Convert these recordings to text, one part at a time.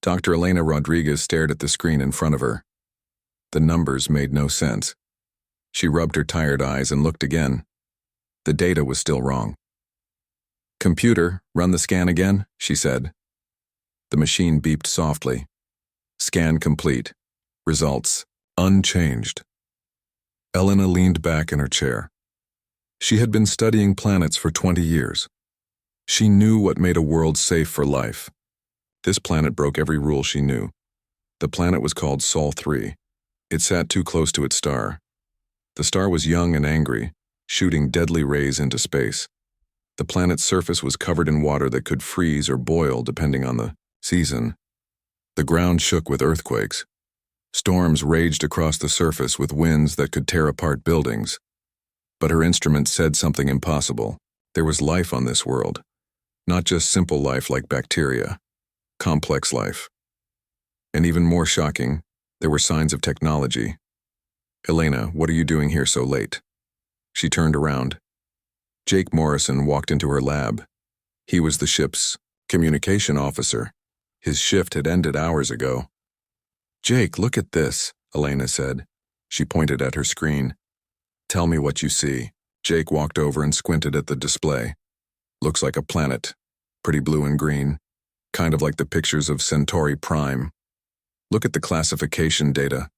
Dr. Elena Rodriguez stared at the screen in front of her. The numbers made no sense. She rubbed her tired eyes and looked again. The data was still wrong. "Computer, run the scan again," she said. The machine beeped softly. "Scan complete. Results unchanged." Elena leaned back in her chair. She had been studying planets for 20 years. She knew what made a world safe for life. This planet broke every rule she knew. The planet was called Sol 3. It sat too close to its star. The star was young and angry, shooting deadly rays into space. The planet's surface was covered in water that could freeze or boil depending on the season. The ground shook with earthquakes. Storms raged across the surface with winds that could tear apart buildings. But her instrument said something impossible. There was life on this world. Not just simple life like bacteria. Complex life. And even more shocking, there were signs of technology. "Elena, what are you doing here so late?" She turned around. Jake Morrison walked into her lab. He was the ship's communication officer. His shift had ended hours ago. "Jake, look at this," Elena said. She pointed at her screen. "Tell me what you see." Jake walked over and squinted at the display. "Looks like a planet. Pretty blue and green. Kind of like the pictures of Centauri Prime. Look at the classification data."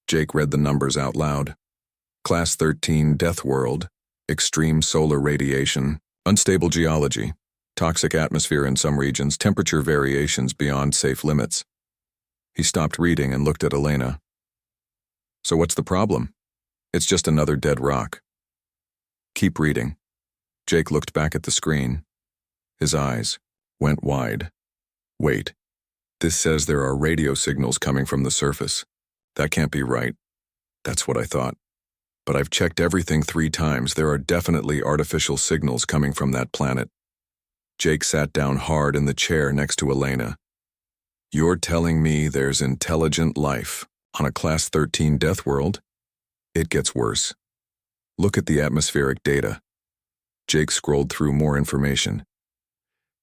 Jake read the numbers out loud. Class 13 Deathworld, extreme solar radiation, unstable geology, toxic atmosphere in some regions, temperature variations beyond safe limits. He stopped reading and looked at Elena. "So what's the problem?" "It's just another dead rock." "Keep reading." Jake looked back at the screen. His eyes went wide. "Wait. This says there are radio signals coming from the surface. That can't be right." "That's what I thought. But I've checked everything 3 times. There are definitely artificial signals coming from that planet." Jake sat down hard in the chair next to Elena. "You're telling me there's intelligent life on a Class 13 death world? It gets worse. Look at the atmospheric data." Jake scrolled through more information.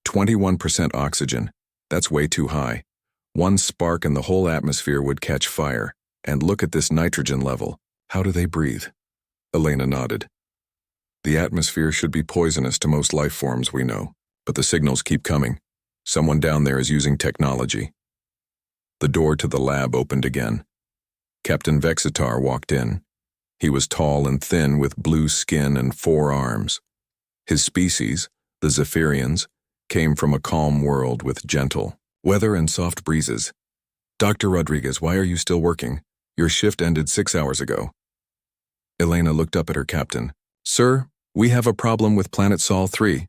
21% oxygen. That's way too high. One spark and the whole atmosphere would catch fire. And look at this nitrogen level. How do they breathe? Elena nodded. "The atmosphere should be poisonous to most life forms we know, but the signals keep coming. Someone down there is using technology." The door to the lab opened again. Captain Vexitar walked in. He was tall and thin with blue skin and 4 arms. His species, the Zephyrians, came from a calm world with gentle weather and soft breezes. "Dr. Rodriguez, why are you still working? Your shift ended 6 hours ago." Elena looked up at her captain. "Sir, we have a problem with Planet Sol 3.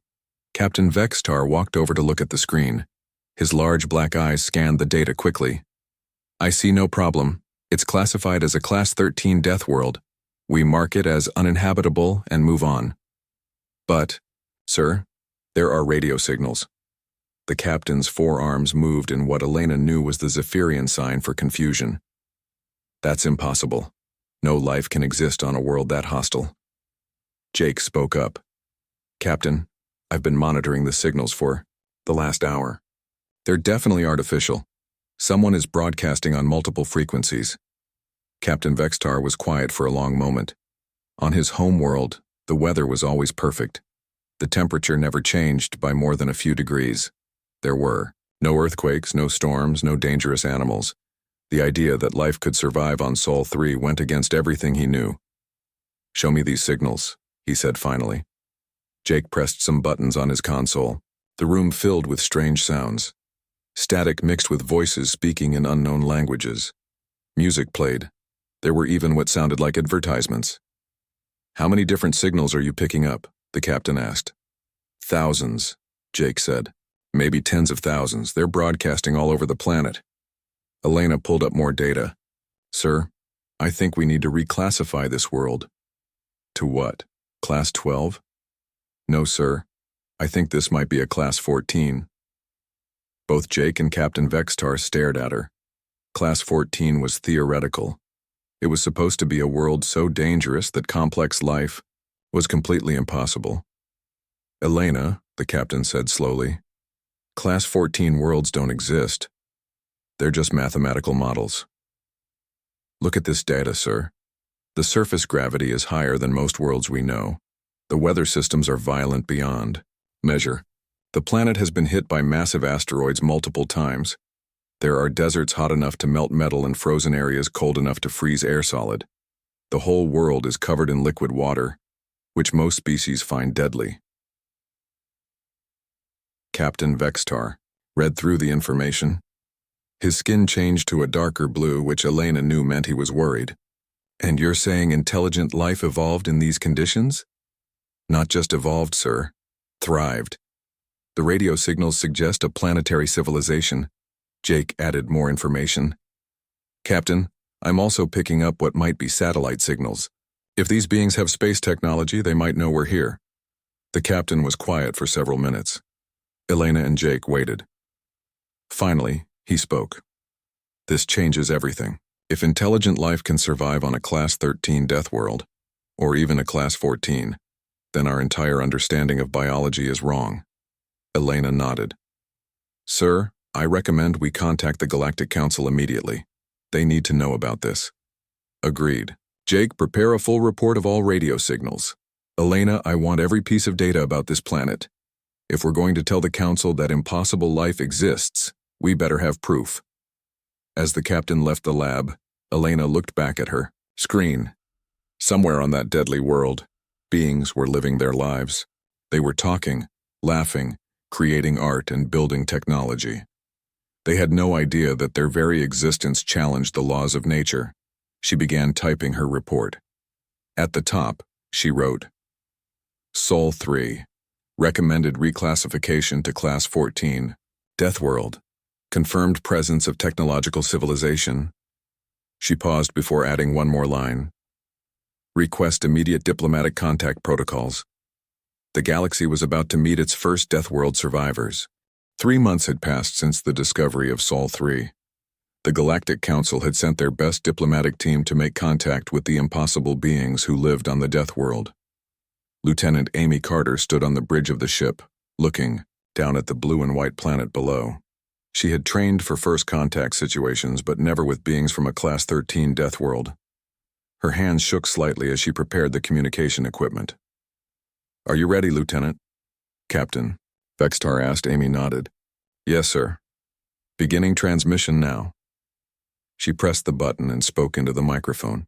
Captain Vexitar walked over to look at the screen. His large black eyes scanned the data quickly. "I see no problem. It's classified as a Class 13 death world. We mark it as uninhabitable and move on. But, sir, there are radio signals." The captain's forearms moved in what Elena knew was the Zephyrian sign for confusion. "That's impossible. No life can exist on a world that hostile." Jake spoke up. "Captain, I've been monitoring the signals for the last hour. They're definitely artificial. Someone is broadcasting on multiple frequencies." Captain Vexitar was quiet for a long moment. On his home world, the weather was always perfect. The temperature never changed by more than a few degrees. There were no earthquakes, no storms, no dangerous animals. The idea that life could survive on Sol 3 went against everything he knew. "Show me these signals," he said finally. Jake pressed some buttons on his console. The room filled with strange sounds. Static mixed with voices speaking in unknown languages. Music played. There were even what sounded like advertisements. "How many different signals are you picking up?" the captain asked. "Thousands," Jake said. "Maybe tens of thousands. They're broadcasting all over the planet." Elena pulled up more data. "Sir, I think we need to reclassify this world." "To what? Class 12? "No, sir. I think this might be a Class 14. Both Jake and Captain Vexitar stared at her. Class 14 was theoretical. It was supposed to be a world so dangerous that complex life was completely impossible. "Elena," the captain said slowly, "Class 14 worlds don't exist. They're just mathematical models. Look at this data, sir. The surface gravity is higher than most worlds we know. The weather systems are violent beyond measure. The planet has been hit by massive asteroids multiple times. There are deserts hot enough to melt metal and frozen areas cold enough to freeze air solid. The whole world is covered in liquid water, which most species find deadly. Captain Vextar read through the information. His skin changed to a darker blue, which Elena knew meant he was worried. And you're saying intelligent life evolved in these conditions? Not just evolved, sir. Thrived. The radio signals suggest a planetary civilization. Jake added more information. Captain, I'm also picking up what might be satellite signals. If these beings have space technology, they might know we're here. The captain was quiet for several minutes. Elena and Jake waited. Finally, he spoke. This changes everything. If intelligent life can survive on a Class 13 Deathworld, or even a Class 14, then our entire understanding of biology is wrong. Elena nodded. Sir, I recommend we contact the Galactic Council immediately. They need to know about this. Agreed. Jake, prepare a full report of all radio signals. Elena, I want every piece of data about this planet. If we're going to tell the Council that impossible life exists, we better have proof. As the captain left the lab, Elena looked back at her screen. Somewhere on that deadly world, beings were living their lives. They were talking, laughing, creating art and building technology. They had no idea that their very existence challenged the laws of nature. She began typing her report. At the top, she wrote, Sol 3, recommended reclassification to Class 14, Deathworld, confirmed presence of technological civilization. She paused before adding one more line. Request immediate diplomatic contact protocols. The galaxy was about to meet its first Deathworld survivors. 3 months had passed since the discovery of Sol 3. The Galactic Council had sent their best diplomatic team to make contact with the impossible beings who lived on the Deathworld. Lieutenant Amy Carter stood on the bridge of the ship, looking down at the blue and white planet below. She had trained for first contact situations, but never with beings from a Class 13 Deathworld. Her hands shook slightly as she prepared the communication equipment. Are you ready, Lieutenant? Captain, Vextar asked. Amy nodded. Yes, sir. Beginning transmission now. She pressed the button and spoke into the microphone.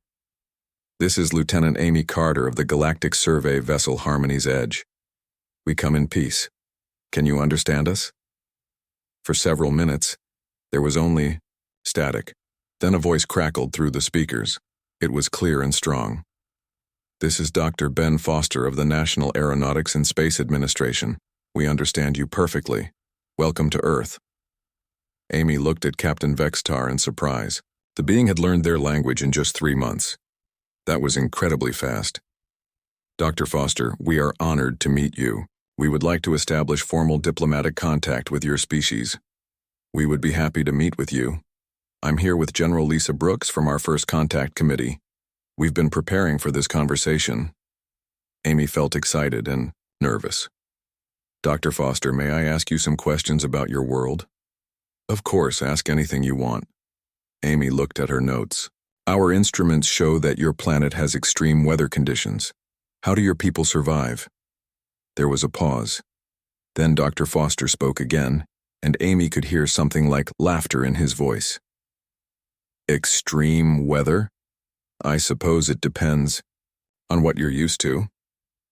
This is Lieutenant Amy Carter of the Galactic Survey vessel Harmony's Edge. We come in peace. Can you understand us? For several minutes, there was only static. Then a voice crackled through the speakers. It was clear and strong. This is Dr. Ben Foster of the National Aeronautics and Space Administration. We understand you perfectly. Welcome to Earth. Amy looked at Captain Vextar in surprise. The being had learned their language in just 3 months. That was incredibly fast. Dr. Foster, we are honored to meet you. We would like to establish formal diplomatic contact with your species. We would be happy to meet with you. I'm here with General Lisa Brooks from our First Contact Committee. We've been preparing for this conversation. Amy felt excited and nervous. Dr. Foster, may I ask you some questions about your world? Of course, ask anything you want. Amy looked at her notes. Our instruments show that your planet has extreme weather conditions. How do your people survive? There was a pause. Then Dr. Foster spoke again, and Amy could hear something like laughter in his voice. Extreme weather? I suppose it depends on what you're used to.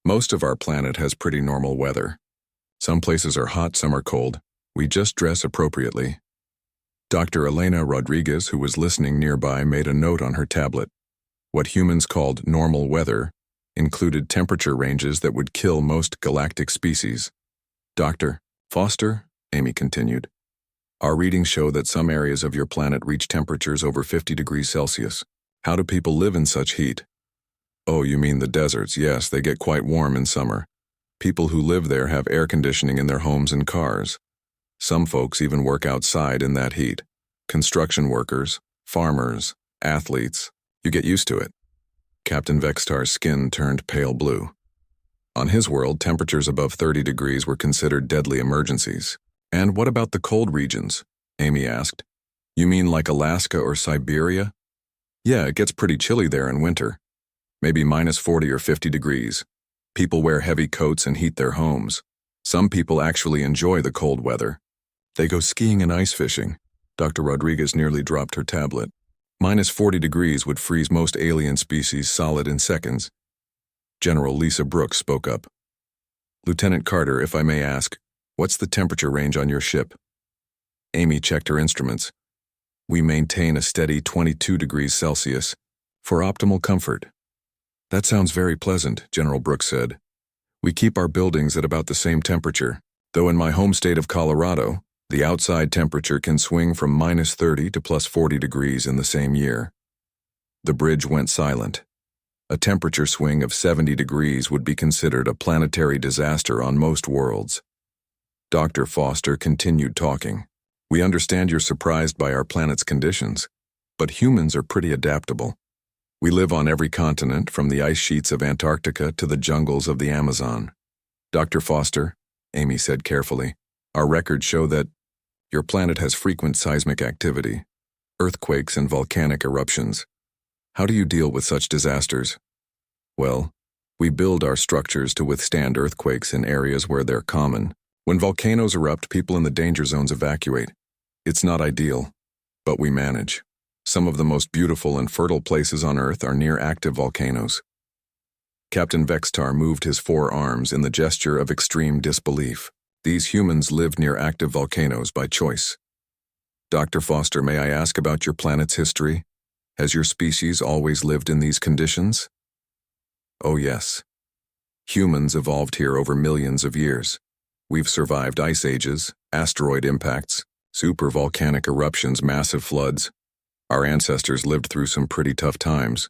Most of our planet has pretty normal weather. Some places are hot, some are cold. We just dress appropriately. Dr. Elena Rodriguez, who was listening nearby, made a note on her tablet. What humans called normal weather included temperature ranges that would kill most galactic species. Dr. Foster, Amy continued, our readings show that some areas of your planet reach temperatures over 50 degrees Celsius. How do people live in such heat? Oh, you mean the deserts? Yes, they get quite warm in summer. People who live there have air conditioning in their homes and cars. Some folks even work outside in that heat. Construction workers, farmers, athletes. You get used to it. Captain Vextar's skin turned pale blue. On his world, temperatures above 30 degrees were considered deadly emergencies. And what about the cold regions? Amy asked. You mean like Alaska or Siberia? Yeah, it gets pretty chilly there in winter. Maybe minus 40 or 50 degrees. People wear heavy coats and heat their homes. Some people actually enjoy the cold weather. They go skiing and ice fishing. Dr. Rodriguez nearly dropped her tablet. Minus 40 degrees would freeze most alien species solid in seconds. General Lisa Brooks spoke up. Lieutenant Carter, if I may ask, what's the temperature range on your ship? Amy checked her instruments. We maintain a steady 22 degrees Celsius for optimal comfort. That sounds very pleasant, General Brooks said. We keep our buildings at about the same temperature, though in my home state of Colorado, the outside temperature can swing from minus 30 to plus 40 degrees in the same year. The bridge went silent. A temperature swing of 70 degrees would be considered a planetary disaster on most worlds. Dr. Foster continued talking. We understand you're surprised by our planet's conditions, but humans are pretty adaptable. We live on every continent, from the ice sheets of Antarctica to the jungles of the Amazon. Dr. Foster, Amy said carefully, our records show that your planet has frequent seismic activity, earthquakes and volcanic eruptions. How do you deal with such disasters? Well, we build our structures to withstand earthquakes in areas where they're common. When volcanoes erupt, people in the danger zones evacuate. It's not ideal, but we manage. Some of the most beautiful and fertile places on Earth are near active volcanoes. Captain Vextar moved his forearms in the gesture of extreme disbelief. These humans live near active volcanoes by choice. Dr. Foster, may I ask about your planet's history? Has your species always lived in these conditions? Oh yes. Humans evolved here over millions of years. We've survived ice ages, asteroid impacts, supervolcanic eruptions, massive floods. Our ancestors lived through some pretty tough times.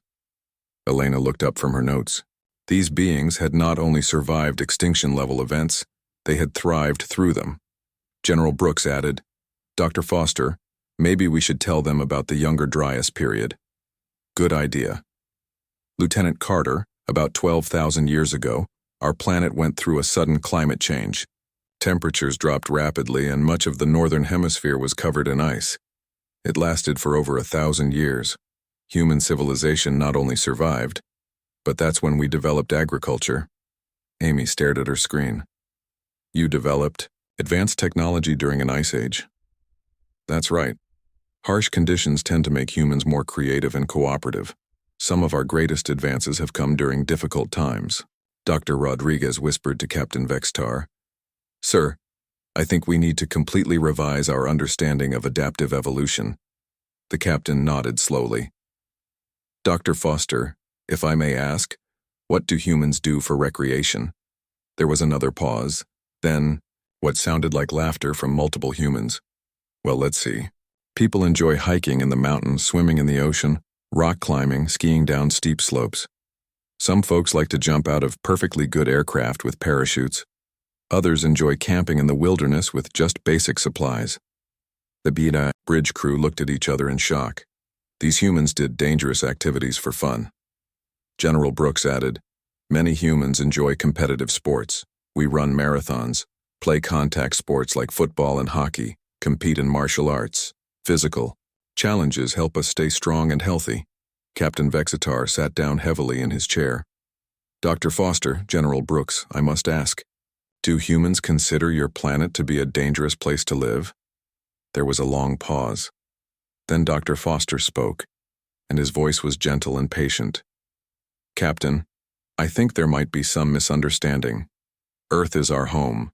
Elena looked up from her notes. These beings had not only survived extinction-level events, they had thrived through them. General Brooks added, Dr. Foster, maybe we should tell them about the Younger Dryas period. Good idea. Lieutenant Carter, about 12,000 years ago, our planet went through a sudden climate change. Temperatures dropped rapidly and much of the northern hemisphere was covered in ice. It lasted for over 1,000 years. Human civilization not only survived, but that's when we developed agriculture. Amy stared at her screen. You developed advanced technology during an ice age. That's right. Harsh conditions tend to make humans more creative and cooperative. Some of our greatest advances have come during difficult times. Dr. Rodriguez whispered to Captain Vextar. Sir, I think we need to completely revise our understanding of adaptive evolution. The captain nodded slowly. Dr. Foster, if I may ask, what do humans do for recreation? There was another pause. Then, what sounded like laughter from multiple humans. Well, let's see. People enjoy hiking in the mountains, swimming in the ocean, rock climbing, skiing down steep slopes. Some folks like to jump out of perfectly good aircraft with parachutes. Others enjoy camping in the wilderness with just basic supplies. The Bida bridge crew looked at each other in shock. These humans did dangerous activities for fun. General Brooks added, many humans enjoy competitive sports. We run marathons, play contact sports like football and hockey, compete in martial arts. Physical challenges help us stay strong and healthy. Captain Vextar sat down heavily in his chair. Dr. Foster, General Brooks, I must ask, do humans consider your planet to be a dangerous place to live? There was a long pause. Then Dr. Foster spoke, and his voice was gentle and patient. Captain, I think there might be some misunderstanding. Earth is our home.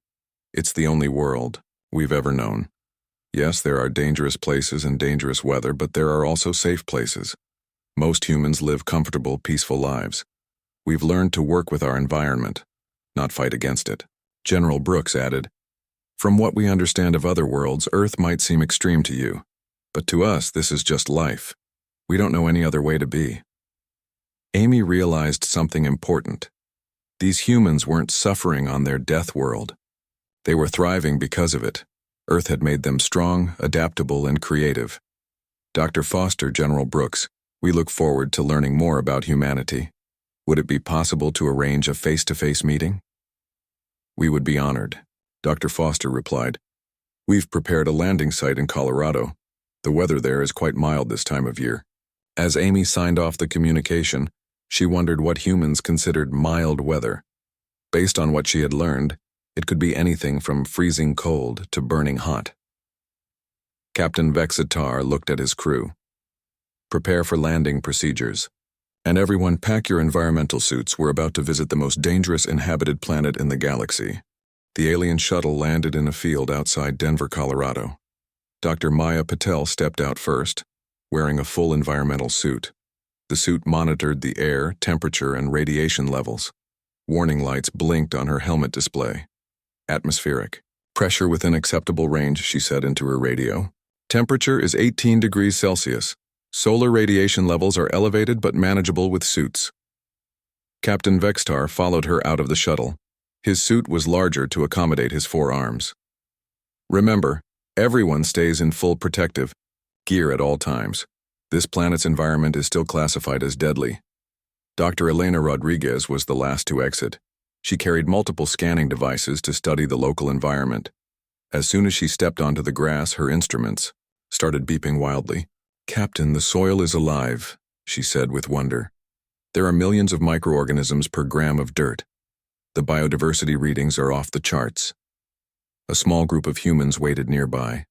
It's the only world we've ever known. Yes, there are dangerous places and dangerous weather, but there are also safe places. Most humans live comfortable, peaceful lives. We've learned to work with our environment, not fight against it. General Brooks added, from what we understand of other worlds, Earth might seem extreme to you, but to us, this is just life. We don't know any other way to be. Amy realized something important. These humans weren't suffering on their death world. They were thriving because of it. Earth had made them strong, adaptable, and creative. Dr. Foster, General Brooks, we look forward to learning more about humanity. Would it be possible to arrange a face-to-face meeting? We would be honored, Dr. Foster replied. We've prepared a landing site in Colorado. The weather there is quite mild this time of year. As Amy signed off the communication, she wondered what humans considered mild weather. Based on what she had learned, it could be anything from freezing cold to burning hot. Captain Vexitar looked at his crew. Prepare for landing procedures. And everyone pack your environmental suits. We're about to visit the most dangerous inhabited planet in the galaxy. The alien shuttle landed in a field outside Denver, Colorado. Dr. Maya Patel stepped out first, wearing a full environmental suit. The suit monitored the air, temperature, and radiation levels. Warning lights blinked on her helmet display. Atmospheric. Pressure within acceptable range, she said into her radio. Temperature is 18 degrees Celsius. Solar radiation levels are elevated but manageable with suits. Captain Vexitar followed her out of the shuttle. His suit was larger to accommodate his 4 arms. Remember, everyone stays in full protective gear at all times. This planet's environment is still classified as deadly. Dr. Elena Rodriguez was the last to exit. She carried multiple scanning devices to study the local environment. As soon as she stepped onto the grass, her instruments started beeping wildly. Captain, the soil is alive, she said with wonder. There are millions of microorganisms per gram of dirt. The biodiversity readings are off the charts. A small group of humans waited nearby.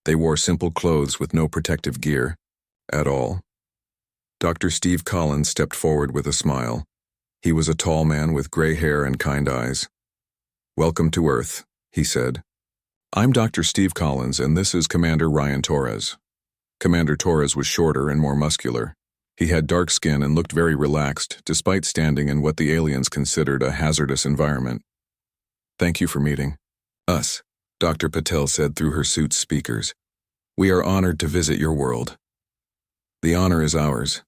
They wore simple clothes with no protective gear at all. Dr. Steve Collins stepped forward with a smile. He was a tall man with gray hair and kind eyes. Welcome to Earth, he said. I'm Dr. Steve Collins, and this is Commander Ryan Torres. Commander Torres was shorter and more muscular. He had dark skin and looked very relaxed, despite standing in what the aliens considered a hazardous environment. Thank you for meeting us, Dr. Patel said through her suit's speakers. We are honored to visit your world. The honor is ours,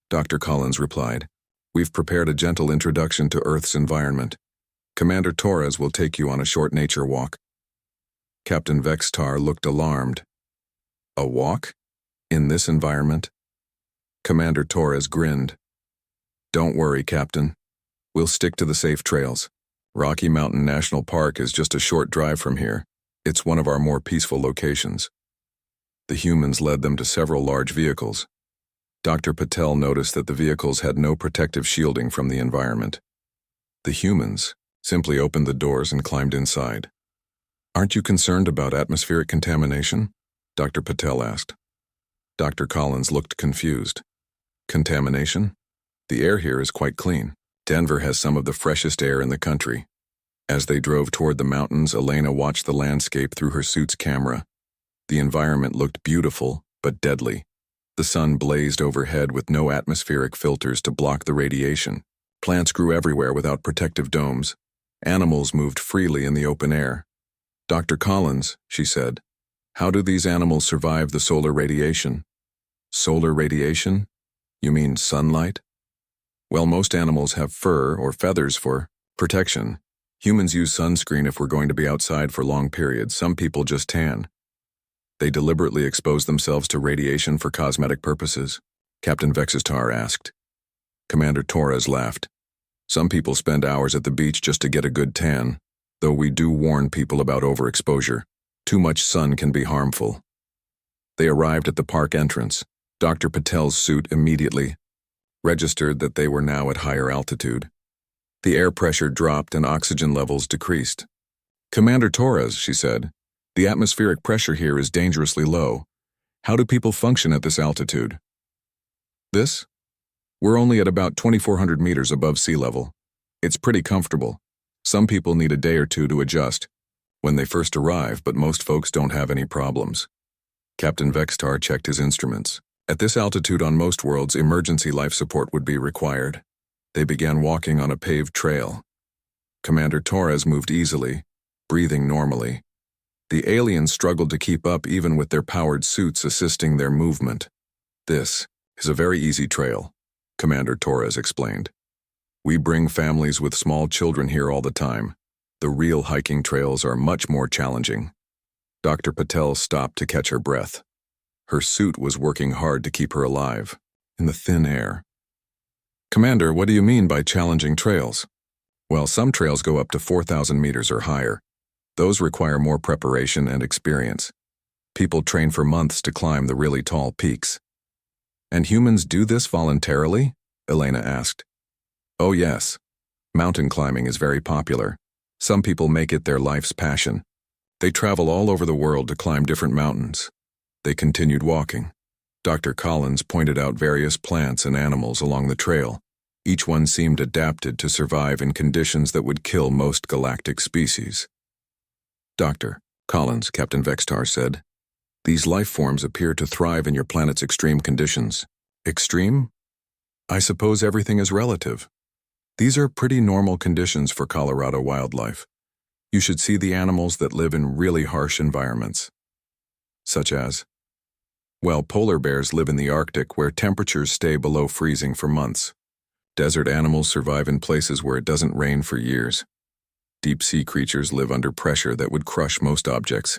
Dr. Collins replied. We've prepared a gentle introduction to Earth's environment. Commander Torres will take you on a short nature walk. Captain Vexitar looked alarmed. A walk? In this environment? Commander Torres grinned. Don't worry, Captain. We'll stick to the safe trails. Rocky Mountain National Park is just a short drive from here. It's one of our more peaceful locations. The humans led them to several large vehicles. Dr. Patel noticed that the vehicles had no protective shielding from the environment. The humans simply opened the doors and climbed inside. Aren't you concerned about atmospheric contamination? Dr. Patel asked. Dr. Collins looked confused. Contamination? The air here is quite clean. Denver has some of the freshest air in the country. As they drove toward the mountains, Elena watched the landscape through her suit's camera. The environment looked beautiful, but deadly. The sun blazed overhead with no atmospheric filters to block the radiation. Plants grew everywhere without protective domes. Animals moved freely in the open air. Dr. Collins, she said, how do these animals survive the solar radiation? Solar radiation? You mean sunlight? Well, most animals have fur or feathers for protection. Humans use sunscreen if we're going to be outside for long periods. Some people just tan. They deliberately expose themselves to radiation for cosmetic purposes? Captain Vexitar asked. Commander Torres laughed. Some people spend hours at the beach just to get a good tan, though we do warn people about overexposure. Too much sun can be harmful. They arrived at the park entrance. Dr. Patel's suit immediately registered that they were now at higher altitude. The air pressure dropped and oxygen levels decreased. Commander Torres, she said, the atmospheric pressure here is dangerously low. How do people function at this altitude? We're only at about 2,400 meters above sea level. It's pretty comfortable. Some people need a day or two to adjust when they first arrive, but most folks don't have any problems. Captain Vexitar checked his instruments. At this altitude on most worlds, emergency life support would be required. They began walking on a paved trail. Commander Torres moved easily, breathing normally. The aliens struggled to keep up even with their powered suits assisting their movement. This is a very easy trail, Commander Torres explained. We bring families with small children here all the time. The real hiking trails are much more challenging. Dr. Patel stopped to catch her breath. Her suit was working hard to keep her alive, in the thin air. Commander, what do you mean by challenging trails? Well, some trails go up to 4,000 meters or higher. Those require more preparation and experience. People train for months to climb the really tall peaks. And humans do this voluntarily? Elena asked. Oh yes. Mountain climbing is very popular. Some people make it their life's passion. They travel all over the world to climb different mountains. They continued walking. Dr. Collins pointed out various plants and animals along the trail. Each one seemed adapted to survive in conditions that would kill most galactic species. Dr. Collins, Captain Vextar said, these life forms appear to thrive in your planet's extreme conditions. Extreme? I suppose everything is relative. These are pretty normal conditions for Colorado wildlife. You should see the animals that live in really harsh environments. Such as? Well, polar bears live in the Arctic where temperatures stay below freezing for months. Desert animals survive in places where it doesn't rain for years. Deep-sea creatures live under pressure that would crush most objects.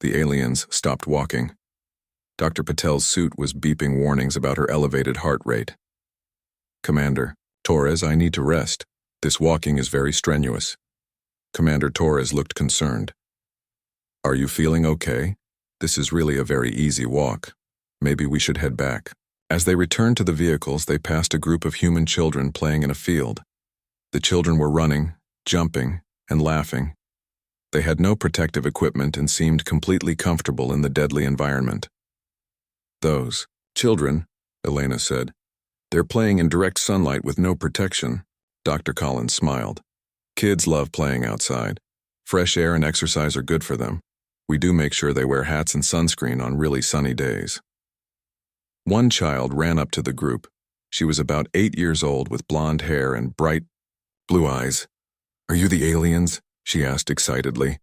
The aliens stopped walking. Dr. Patel's suit was beeping warnings about her elevated heart rate. Commander Torres, I need to rest. This walking is very strenuous. Commander Torres looked concerned. Are you feeling okay? This is really a very easy walk. Maybe we should head back. As they returned to the vehicles, they passed a group of human children playing in a field. The children were running, jumping, and laughing. They had no protective equipment and seemed completely comfortable in the deadly environment. Those children, Elena said. They're playing in direct sunlight with no protection. Dr. Collins smiled. Kids love playing outside. Fresh air and exercise are good for them. We do make sure they wear hats and sunscreen on really sunny days. One child ran up to the group. She was about 8 years old with blonde hair and bright blue eyes. Are you the aliens? She asked excitedly.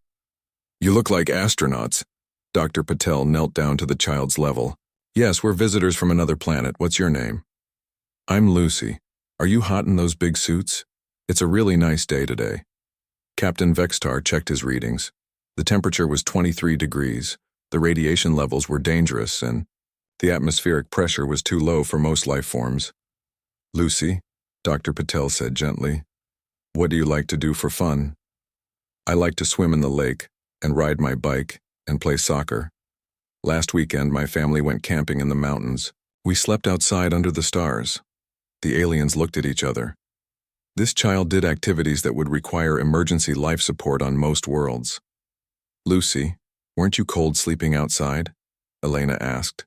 You look like astronauts. Dr. Patel knelt down to the child's level. Yes, we're visitors from another planet. What's your name? I'm Lucy. Are you hot in those big suits? It's a really nice day today. Captain Vextar checked his readings. The temperature was 23 degrees. The radiation levels were dangerous, and the atmospheric pressure was too low for most life forms. Lucy, Dr. Patel said gently, what do you like to do for fun? I like to swim in the lake, and ride my bike, and play soccer. Last weekend, my family went camping in the mountains. We slept outside under the stars. The aliens looked at each other. This child did activities that would require emergency life support on most worlds. Lucy, weren't you cold sleeping outside? Elena asked.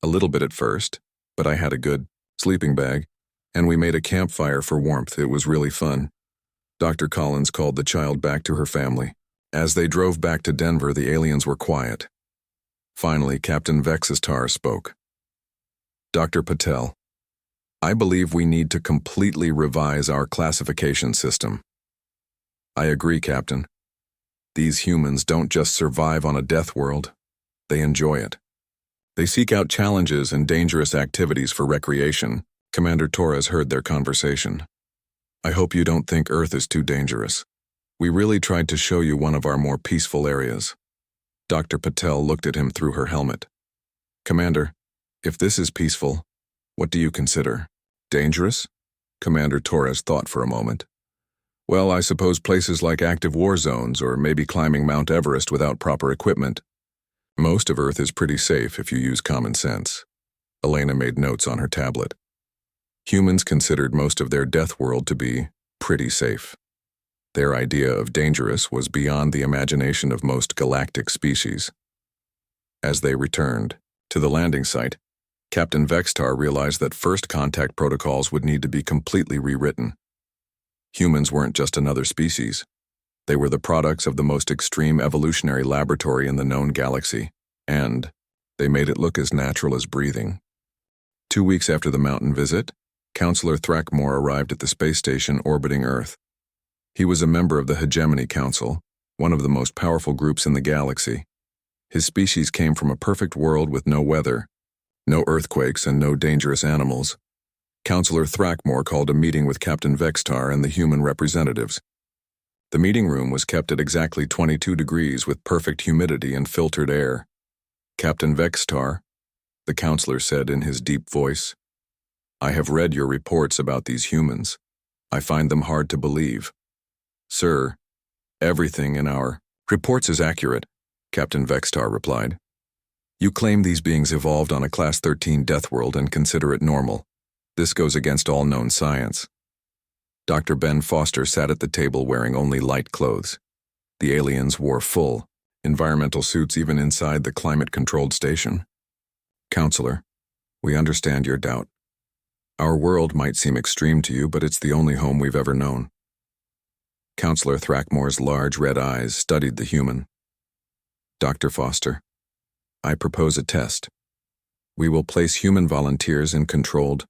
A little bit at first, but I had a good sleeping bag, and we made a campfire for warmth. It was really fun. Dr. Collins called the child back to her family. As they drove back to Denver, the aliens were quiet. Finally, Captain Vextar spoke. Dr. Patel, I believe we need to completely revise our classification system. I agree, Captain. These humans don't just survive on a death world. They enjoy it. They seek out challenges and dangerous activities for recreation. Commander Torres heard their conversation. I hope you don't think Earth is too dangerous. We really tried to show you one of our more peaceful areas. Dr. Patel looked at him through her helmet. Commander, if this is peaceful, what do you consider? Dangerous? Commander Torres thought for a moment. Well, I suppose places like active war zones or maybe climbing Mount Everest without proper equipment. Most of Earth is pretty safe if you use common sense. Elena made notes on her tablet. Humans considered most of their death world to be pretty safe. Their idea of dangerous was beyond the imagination of most galactic species. As they returned to the landing site, Captain Vextar realized that first contact protocols would need to be completely rewritten. Humans weren't just another species. They were the products of the most extreme evolutionary laboratory in the known galaxy, and they made it look as natural as breathing. 2 weeks after the mountain visit, Counselor Thrackmore arrived at the space station orbiting Earth. He was a member of the Hegemony Council, one of the most powerful groups in the galaxy. His species came from a perfect world with no weather, no earthquakes, and no dangerous animals. Counselor Thrackmore called a meeting with Captain Vextar and the human representatives. The meeting room was kept at exactly 22 degrees with perfect humidity and filtered air. Captain Vextar, the counselor said in his deep voice, I have read your reports about these humans. I find them hard to believe. Sir, everything in our reports is accurate. Captain Vextar replied. You claim these beings evolved on a Class 13 Deathworld and consider it normal. This goes against all known science. Dr. Ben Foster sat at the table wearing only light clothes. The aliens wore full, environmental suits even inside the climate-controlled station. Counselor, we understand your doubt. Our world might seem extreme to you, but it's the only home we've ever known. Counselor Thrackmore's large red eyes studied the human. Dr. Foster, I propose a test. We will place human volunteers in controlled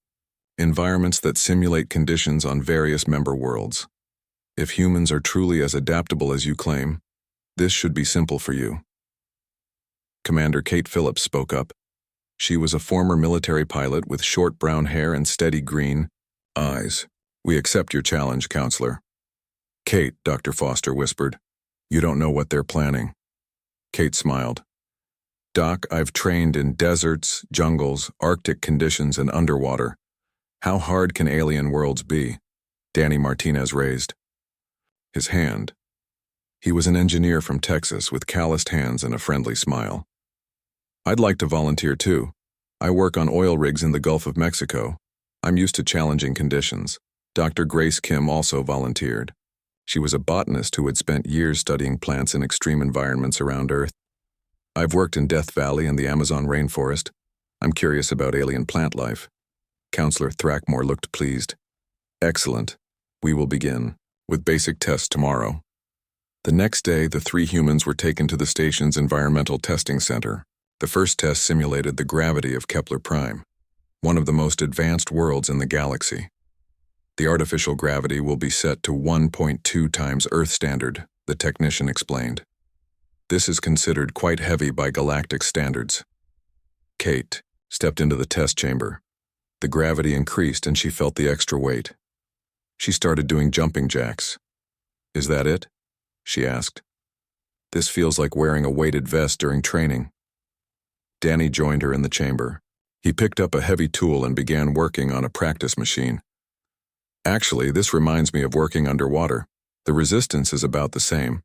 environments that simulate conditions on various member worlds. If humans are truly as adaptable as you claim, this should be simple for you. Commander Kate Phillips spoke up. She was a former military pilot with short brown hair and steady green eyes. We accept your challenge, Counselor. Kate, Dr. Foster whispered. You don't know what they're planning. Kate smiled. Doc, I've trained in deserts, jungles, Arctic conditions, and underwater. How hard can alien worlds be? Danny Martinez raised his hand. He was an engineer from Texas with calloused hands and a friendly smile. I'd like to volunteer too. I work on oil rigs in the Gulf of Mexico. I'm used to challenging conditions. Dr. Grace Kim also volunteered. She was a botanist who had spent years studying plants in extreme environments around Earth. I've worked in Death Valley and the Amazon rainforest. I'm curious about alien plant life. Counselor Thrackmore looked pleased. Excellent. We will begin with basic tests tomorrow. The next day, the 3 humans were taken to the station's environmental testing center. The first test simulated the gravity of Kepler Prime, one of the most advanced worlds in the galaxy. The artificial gravity will be set to 1.2 times Earth standard, the technician explained. This is considered quite heavy by galactic standards. Kate stepped into the test chamber. The gravity increased and she felt the extra weight. She started doing jumping jacks. Is that it? She asked. This feels like wearing a weighted vest during training. Danny joined her in the chamber. He picked up a heavy tool and began working on a practice machine. Actually, this reminds me of working underwater. The resistance is about the same.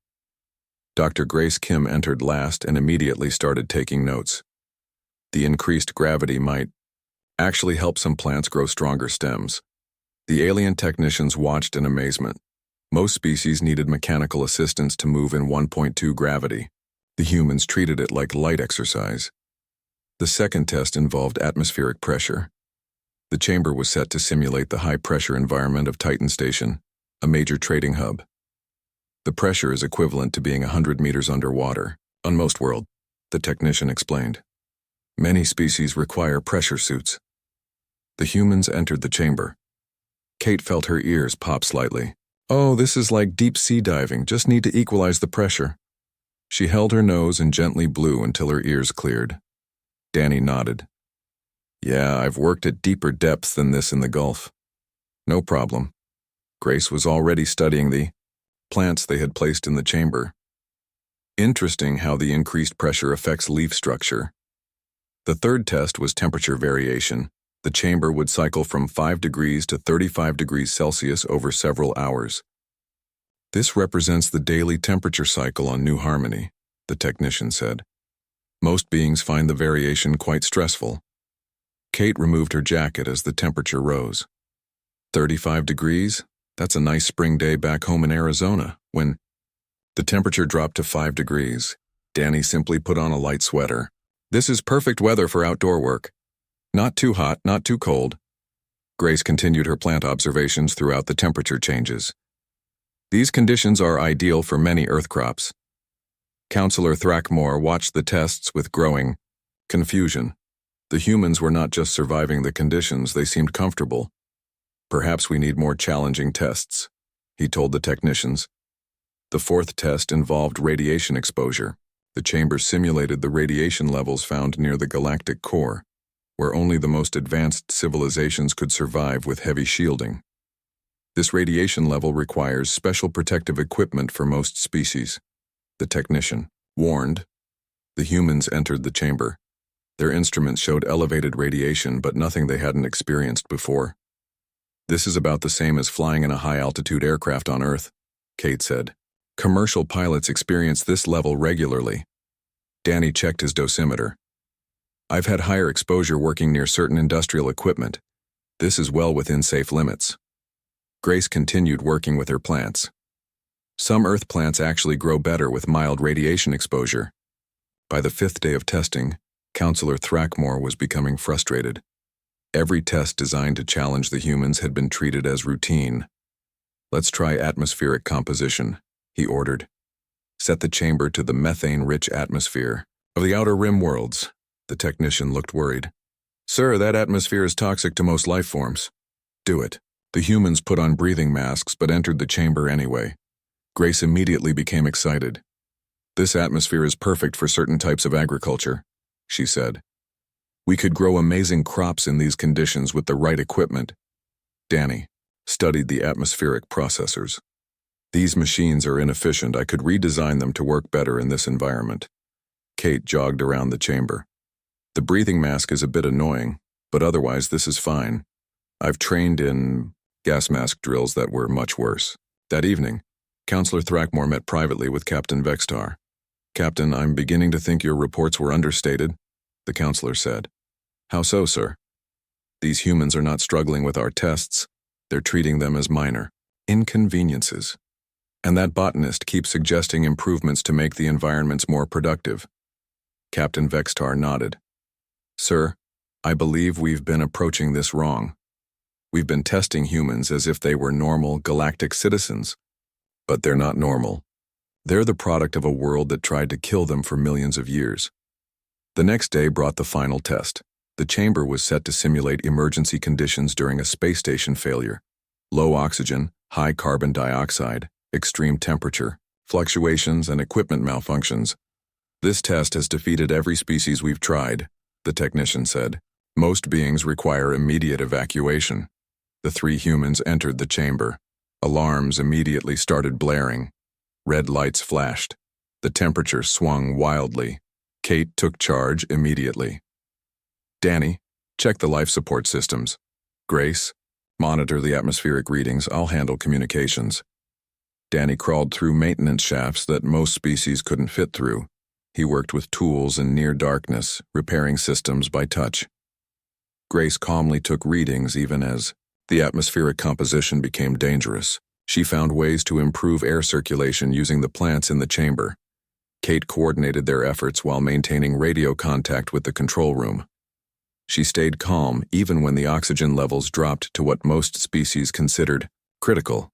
Dr. Grace Kim entered last and immediately started taking notes. The increased gravity might actually help some plants grow stronger stems. The alien technicians watched in amazement. Most species needed mechanical assistance to move in 1.2 gravity. The humans treated it like light exercise. The second test involved atmospheric pressure. The chamber was set to simulate the high-pressure environment of Titan Station, a major trading hub. The pressure is equivalent to being 100 meters underwater on most worlds, the technician explained. Many species require pressure suits. The humans entered the chamber. Kate felt her ears pop slightly. Oh, this is like deep sea diving, just need to equalize the pressure. She held her nose and gently blew until her ears cleared. Danny nodded. Yeah, I've worked at deeper depths than this in the Gulf. No problem. Grace was already studying the plants they had placed in the chamber. Interesting how the increased pressure affects leaf structure. The third test was temperature variation. The chamber would cycle from 5 degrees to 35 degrees Celsius over several hours. This represents the daily temperature cycle on New Harmony, the technician said. Most beings find the variation quite stressful. Kate removed her jacket as the temperature rose. 35 degrees? That's a nice spring day back home in Arizona. When the temperature dropped to 5 degrees, Danny simply put on a light sweater. This is perfect weather for outdoor work. Not too hot, not too cold. Grace continued her plant observations throughout the temperature changes. These conditions are ideal for many earth crops. Counselor Thrackmore watched the tests with growing confusion. The humans were not just surviving the conditions, they seemed comfortable. Perhaps we need more challenging tests, he told the technicians. The fourth test involved radiation exposure. The chamber simulated the radiation levels found near the galactic core, where only the most advanced civilizations could survive with heavy shielding. This radiation level requires special protective equipment for most species, the technician warned. The humans entered the chamber. Their instruments showed elevated radiation, but nothing they hadn't experienced before. This is about the same as flying in a high-altitude aircraft on Earth, Kate said. Commercial pilots experience this level regularly. Danny checked his dosimeter. I've had higher exposure working near certain industrial equipment. This is well within safe limits. Grace continued working with her plants. Some Earth plants actually grow better with mild radiation exposure. By the 5th day of testing, Counselor Thrackmore was becoming frustrated. Every test designed to challenge the humans had been treated as routine. Let's try atmospheric composition, he ordered. Set the chamber to the methane-rich atmosphere of the outer rim worlds. The technician looked worried. Sir, that atmosphere is toxic to most life forms. Do it. The humans put on breathing masks but entered the chamber anyway. Grace immediately became excited. This atmosphere is perfect for certain types of agriculture, she said. We could grow amazing crops in these conditions with the right equipment. Danny studied the atmospheric processors. These machines are inefficient. I could redesign them to work better in this environment. Kate jogged around the chamber. The breathing mask is a bit annoying, but otherwise this is fine. I've trained in gas mask drills that were much worse. That evening, Counselor Thrackmore met privately with Captain Vextar. Captain, I'm beginning to think your reports were understated, the counselor said. How so, sir? These humans are not struggling with our tests. They're treating them as minor inconveniences. And that botanist keeps suggesting improvements to make the environments more productive. Captain Vextar nodded. Sir, I believe we've been approaching this wrong. We've been testing humans as if they were normal galactic citizens. But they're not normal. They're the product of a world that tried to kill them for millions of years. The next day brought the final test. The chamber was set to simulate emergency conditions during a space station failure. Low oxygen, high carbon dioxide, extreme temperature, fluctuations, and equipment malfunctions. This test has defeated every species we've tried, the technician said. Most beings require immediate evacuation. The 3 humans entered the chamber. Alarms immediately started blaring. Red lights flashed. The temperature swung wildly. Kate took charge immediately. Danny, check the life support systems. Grace, monitor the atmospheric readings. I'll handle communications. Danny crawled through maintenance shafts that most species couldn't fit through. He worked with tools in near darkness, repairing systems by touch. Grace calmly took readings even as the atmospheric composition became dangerous. She found ways to improve air circulation using the plants in the chamber. Kate coordinated their efforts while maintaining radio contact with the control room. She stayed calm even when the oxygen levels dropped to what most species considered critical.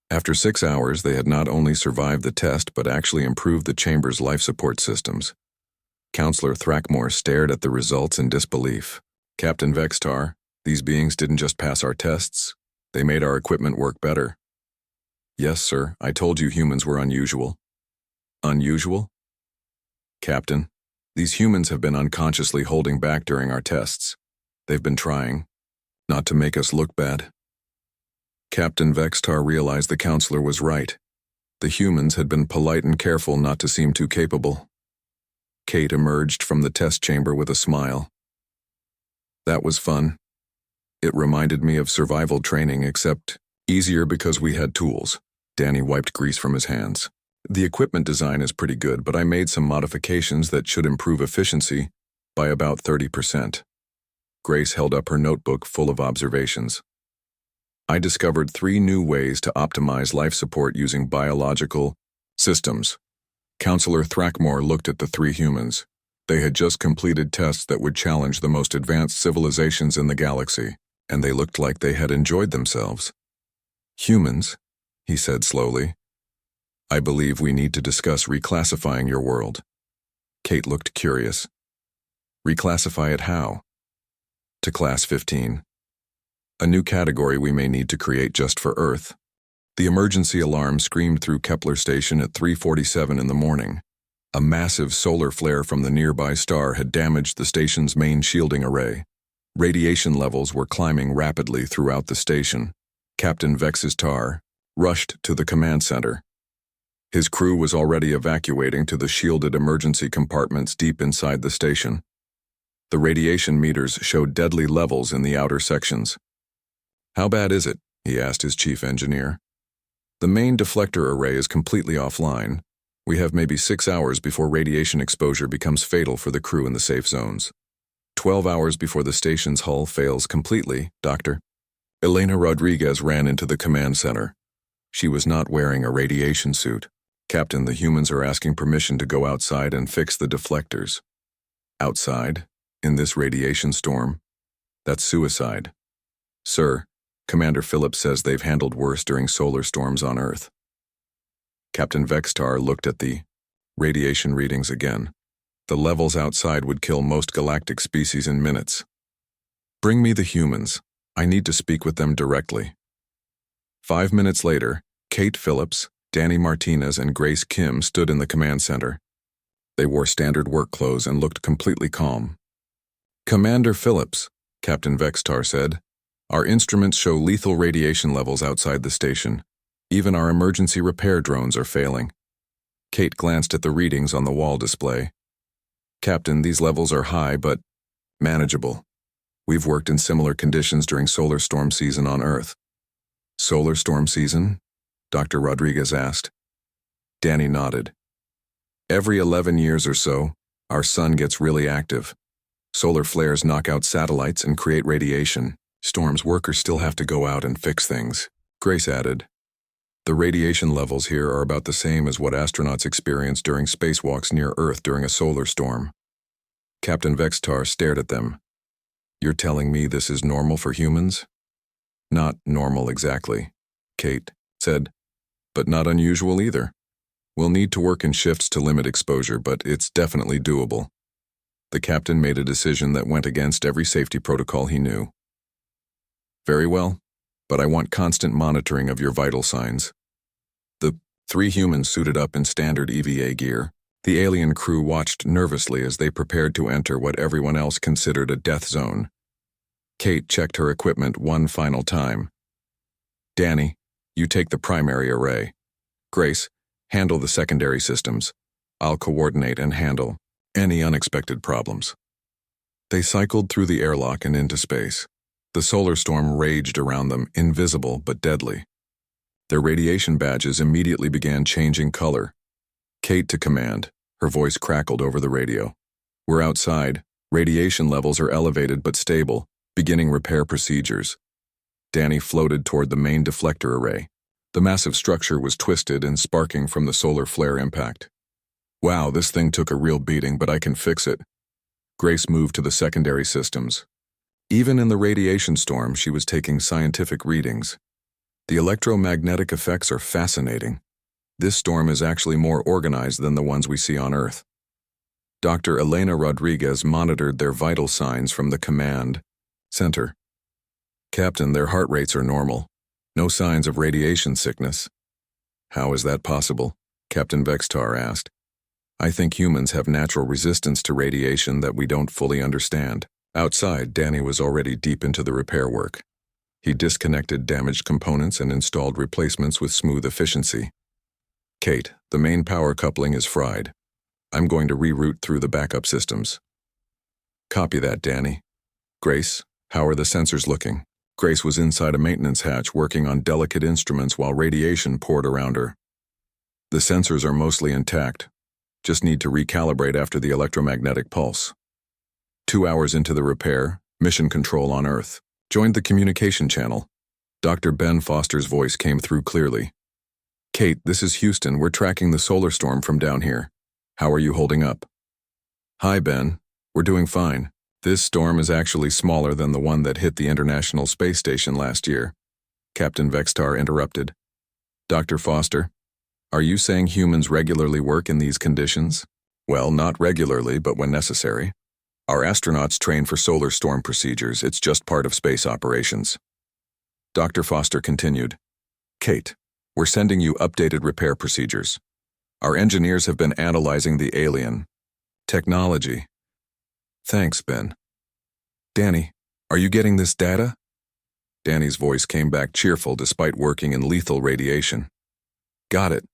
After 6 hours, they had not only survived the test but actually improved the chamber's life support systems. Counselor Thrackmore stared at the results in disbelief. Captain Vextar, these beings didn't just pass our tests, they made our equipment work better. Yes, sir, I told you humans were unusual. Unusual? Captain, these humans have been unconsciously holding back during our tests. They've been trying not to make us look bad. Captain Vextar realized the counselor was right. The humans had been polite and careful not to seem too capable. Kate emerged from the test chamber with a smile. That was fun. It reminded me of survival training, except easier because we had tools. Danny wiped grease from his hands. The equipment design is pretty good, but I made some modifications that should improve efficiency by about 30%. Grace held up her notebook full of observations. I discovered 3 new ways to optimize life support using biological systems. Counselor Thrackmore looked at the 3 humans. They had just completed tests that would challenge the most advanced civilizations in the galaxy, and they looked like they had enjoyed themselves. Humans, he said slowly. I believe we need to discuss reclassifying your world. Kate looked curious. Reclassify it how? To Class 15. A new category we may need to create just for Earth. The emergency alarm screamed through Kepler Station at 3:47 in the morning. A massive solar flare from the nearby star had damaged the station's main shielding array. Radiation levels were climbing rapidly throughout the station. Captain Vextar rushed to the command center. His crew was already evacuating to the shielded emergency compartments deep inside the station. The radiation meters showed deadly levels in the outer sections. How bad is it? He asked his chief engineer. The main deflector array is completely offline. We have maybe 6 hours before radiation exposure becomes fatal for the crew in the safe zones. 12 hours before the station's hull fails completely, Doctor. Elena Rodriguez ran into the command center. She was not wearing a radiation suit. Captain, the humans are asking permission to go outside and fix the deflectors. Outside? In this radiation storm? That's suicide. Sir, Commander Phillips says they've handled worse during solar storms on Earth. Captain Vextar looked at the radiation readings again. The levels outside would kill most galactic species in minutes. Bring me the humans. I need to speak with them directly. 5 minutes later, Kate Phillips, Danny Martinez, and Grace Kim stood in the command center. They wore standard work clothes and looked completely calm. Commander Phillips, Captain Vextar said, our instruments show lethal radiation levels outside the station. Even our emergency repair drones are failing. Kate glanced at the readings on the wall display. Captain, these levels are high, but manageable. We've worked in similar conditions during solar storm season on Earth. Solar storm season? Dr. Rodriguez asked. Danny nodded. Every 11 years or so, our sun gets really active. Solar flares knock out satellites and create radiation. Storms workers still have to go out and fix things. Grace added. The radiation levels here are about the same as what astronauts experience during spacewalks near Earth during a solar storm. Captain Vextar stared at them. You're telling me this is normal for humans? Not normal exactly, Kate said, but not unusual either. We'll need to work in shifts to limit exposure, but it's definitely doable. The captain made a decision that went against every safety protocol he knew. Very well, but I want constant monitoring of your vital signs. The 3 humans suited up in standard EVA gear. The alien crew watched nervously as they prepared to enter what everyone else considered a death zone. Kate checked her equipment one final time. Danny, you take the primary array. Grace, handle the secondary systems. I'll coordinate and handle any unexpected problems. They cycled through the airlock and into space. The solar storm raged around them, invisible but deadly. Their radiation badges immediately began changing color. Kate to command. Her voice crackled over the radio. We're outside. Radiation levels are elevated but stable. Beginning repair procedures. Danny floated toward the main deflector array. The massive structure was twisted and sparking from the solar flare impact. Wow, this thing took a real beating, but I can fix it. Grace moved to the secondary systems. Even in the radiation storm, she was taking scientific readings. The electromagnetic effects are fascinating. This storm is actually more organized than the ones we see on Earth. Dr. Elena Rodriguez monitored their vital signs from the command center. Captain, their heart rates are normal. No signs of radiation sickness. How is that possible? Captain Vextar asked. I think humans have natural resistance to radiation that we don't fully understand. Outside, Danny was already deep into the repair work. He disconnected damaged components and installed replacements with smooth efficiency. Kate, the main power coupling is fried. I'm going to reroute through the backup systems. Copy that, Danny. Grace, how are the sensors looking? Grace was inside a maintenance hatch working on delicate instruments while radiation poured around her. The sensors are mostly intact. Just need to recalibrate after the electromagnetic pulse. 2 hours into the repair, mission control on Earth. Joined the communication channel. Dr. Ben Foster's voice came through clearly. Kate, this is Houston. We're tracking the solar storm from down here. How are you holding up? Hi, Ben. We're doing fine. This storm is actually smaller than the one that hit the International Space Station last year. Captain Vextar interrupted. Dr. Foster, are you saying humans regularly work in these conditions? Well, not regularly, but when necessary. Our astronauts train for solar storm procedures. It's just part of space operations. Dr. Foster continued. Kate, we're sending you updated repair procedures. Our engineers have been analyzing the alien technology. Thanks, Ben. Danny, are you getting this data? Danny's voice came back cheerful despite working in lethal radiation. Got it.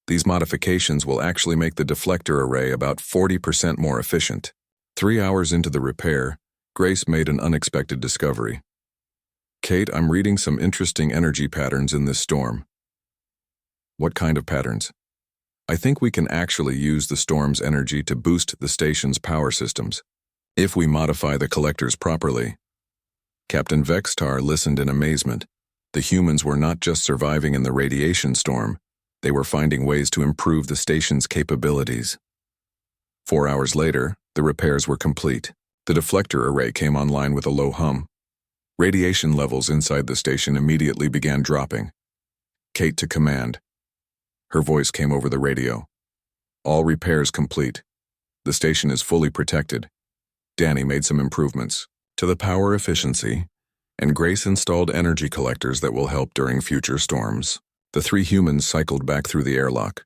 These modifications will actually make the deflector array about 40% more efficient. 3 hours into the repair, Grace made an unexpected discovery. Kate, I'm reading some interesting energy patterns in this storm. What kind of patterns? I think we can actually use the storm's energy to boost the station's power systems, if we modify the collectors properly. Captain Vextar listened in amazement. The humans were not just surviving in the radiation storm, they were finding ways to improve the station's capabilities. 4 hours later, the repairs were complete. The deflector array came online with a low hum. Radiation levels inside the station immediately began dropping. Kate to command. Her voice came over the radio. All repairs complete. The station is fully protected. Danny made some improvements to the power efficiency, and Grace installed energy collectors that will help during future storms. The 3 humans cycled back through the airlock.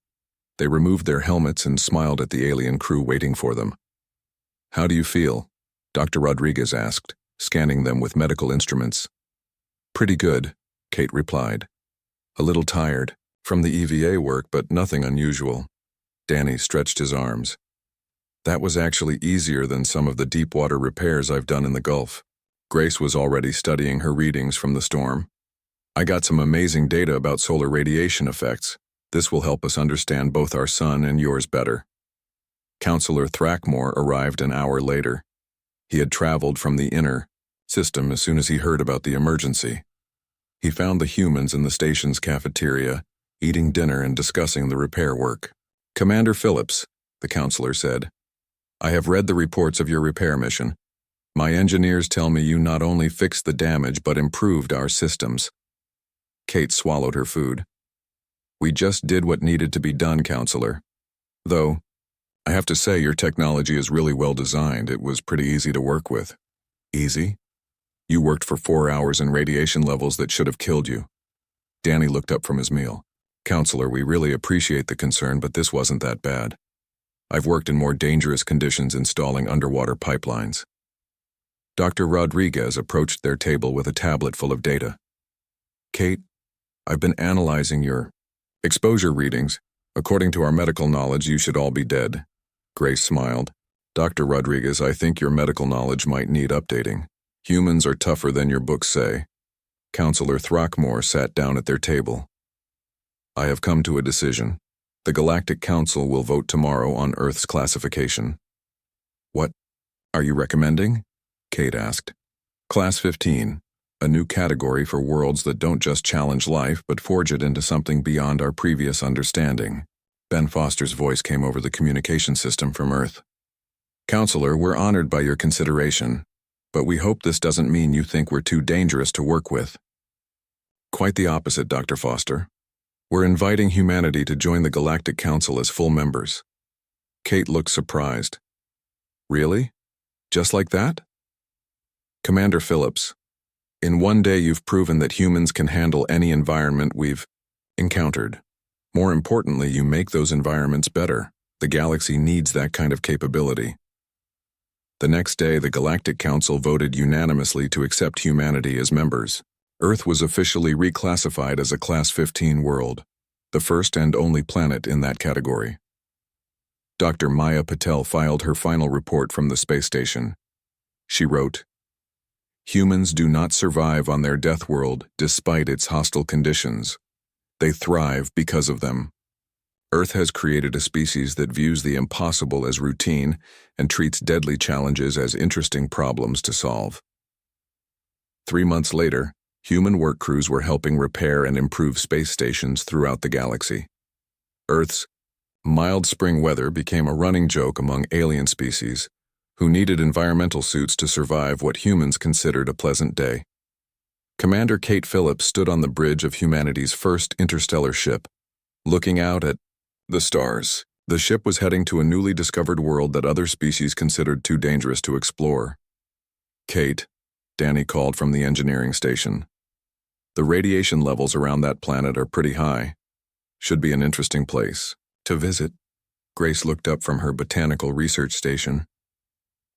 They removed their helmets and smiled at the alien crew waiting for them. "How do you feel?" Dr. Rodriguez asked, scanning them with medical instruments. "Pretty good," Kate replied. "A little tired from the EVA work, but nothing unusual." Danny stretched his arms. "That was actually easier than some of the deep water repairs I've done in the Gulf." Grace was already studying her readings from the storm. "I got some amazing data about solar radiation effects. This will help us understand both our sun and yours better." Counselor Thrackmore arrived an hour later. He had traveled from the inner system as soon as he heard about the emergency. He found the humans in the station's cafeteria, eating dinner and discussing the repair work. "Commander Phillips," the counselor said, "I have read the reports of your repair mission. My engineers tell me you not only fixed the damage but improved our systems." Kate swallowed her food. "We just did what needed to be done, Counselor. Though, I have to say your technology is really well designed. It was pretty easy to work with." "Easy? You worked for 4 hours in radiation levels that should have killed you." Danny looked up from his meal. "Counselor, we really appreciate the concern, but this wasn't that bad. I've worked in more dangerous conditions installing underwater pipelines." Dr. Rodriguez approached their table with a tablet full of data. "Kate, I've been analyzing your exposure readings. According to our medical knowledge, you should all be dead." Grace smiled. "Dr. Rodriguez, I think your medical knowledge might need updating. Humans are tougher than your books say." Counselor Throckmore sat down at their table. "I have come to a decision. The Galactic Council will vote tomorrow on Earth's classification." "What are you recommending?" Kate asked. "Class 15, a new category for worlds that don't just challenge life but forge it into something beyond our previous understanding." Ben Foster's voice came over the communication system from Earth. "Counselor, we're honored by your consideration, but we hope this doesn't mean you think we're too dangerous to work with." "Quite the opposite, Dr. Foster. We're inviting humanity to join the Galactic Council as full members." Kate looked surprised. "Really? Just like that?" "Commander Phillips, in one day you've proven that humans can handle any environment we've encountered. More importantly, you make those environments better. The galaxy needs that kind of capability." The next day, the Galactic Council voted unanimously to accept humanity as members. Earth was officially reclassified as a Class 15 world, the first and only planet in that category. Dr. Maya Patel filed her final report from the space station. She wrote, "Humans do not survive on their death world despite its hostile conditions. They thrive because of them. Earth has created a species that views the impossible as routine and treats deadly challenges as interesting problems to solve." 3 months later, human work crews were helping repair and improve space stations throughout the galaxy. Earth's mild spring weather became a running joke among alien species, who needed environmental suits to survive what humans considered a pleasant day. Commander Kate Phillips stood on the bridge of humanity's first interstellar ship, looking out at the stars. The ship was heading to a newly discovered world that other species considered too dangerous to explore. "Kate," Danny called from the engineering station. "The radiation levels around that planet are pretty high. Should be an interesting place to visit." Grace looked up from her botanical research station.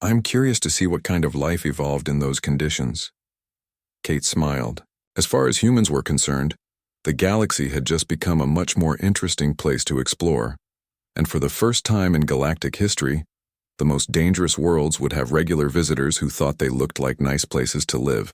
"I'm curious to see what kind of life evolved in those conditions." Kate smiled. As far as humans were concerned, the galaxy had just become a much more interesting place to explore, and for the first time in galactic history, the most dangerous worlds would have regular visitors who thought they looked like nice places to live.